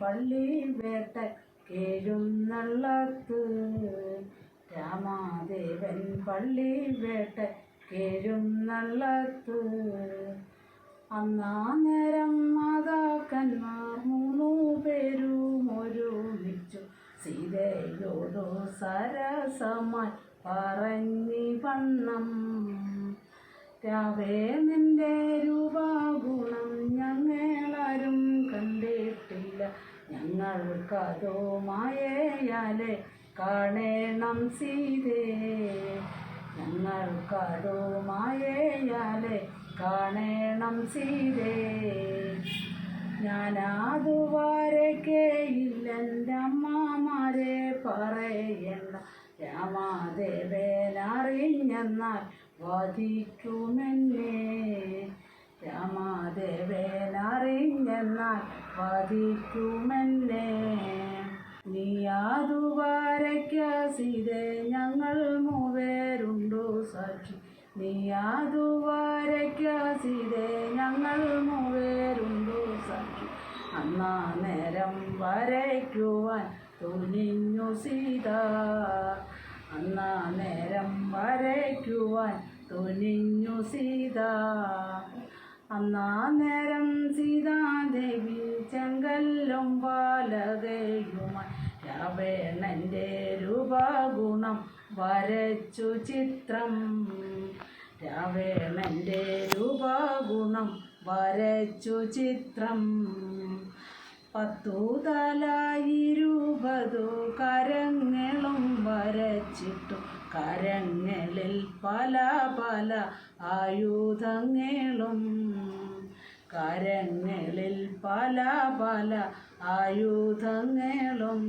പള്ളി വേട്ട കേഴുന്നള്ളത്ത് രാമാദേവൻ പള്ളി വേട്ട കേഴുന്നള്ളത്ത് അന്നേരം മാതാക്കന്മാർ 3 പേരും ഒരുമിച്ചു സീതയോടു സരസമായി പറഞ്ഞി വണ്ണം രാവേ നിന്റെ രൂപഗുണം ഞങ്ങളാരും കണ്ടിട്ടില്ല ഞങ്ങൾക്കതോ മായയാലെ കാണേണം സീതേ ഞങ്ങൾക്കതോ മായയാലെ കാണേണം സീതേ ഞാനതുവരക്കേയില്ലെൻ്റെ അമ്മമാരെ പറയണ്ട രാമാദേവനറിഞ്ഞെന്നാൽ വധിക്കുമെന്നെ രാമാദേവനറിഞ്ഞെന്നാൽ വധിക്കുമെന്നെ നീ അതുവരയ്ക്ക സീതേ ഞങ്ങൾ 3 പേരുണ്ടു സാക്ഷി നീ അതുവരയ്ക്ക സീതേ ഞങ്ങൾ 3 പേരുണ്ടു സാക്ഷി അന്നേരം വരയ്ക്കുവാൻ തുനിഞ്ഞു സീത അന്നേരം വരയ്ക്കുവാൻ തുനിഞ്ഞു സീത അന്നേരം സീതാദേവി ചെങ്കല്ലും പാലകയുമായി രാവണൻ്റെ രൂപഗുണം വരച്ചു ചിത്രം രാവണൻ്റെ രൂപഗുണം വരച്ചു ചിത്രം 10 തല 20 കരങ്ങളും വരച്ചിട്ടു കരങ്ങളിൽ പല പല ആയുധങ്ങളും കരങ്ങളിൽ പല പല ആയുധങ്ങളും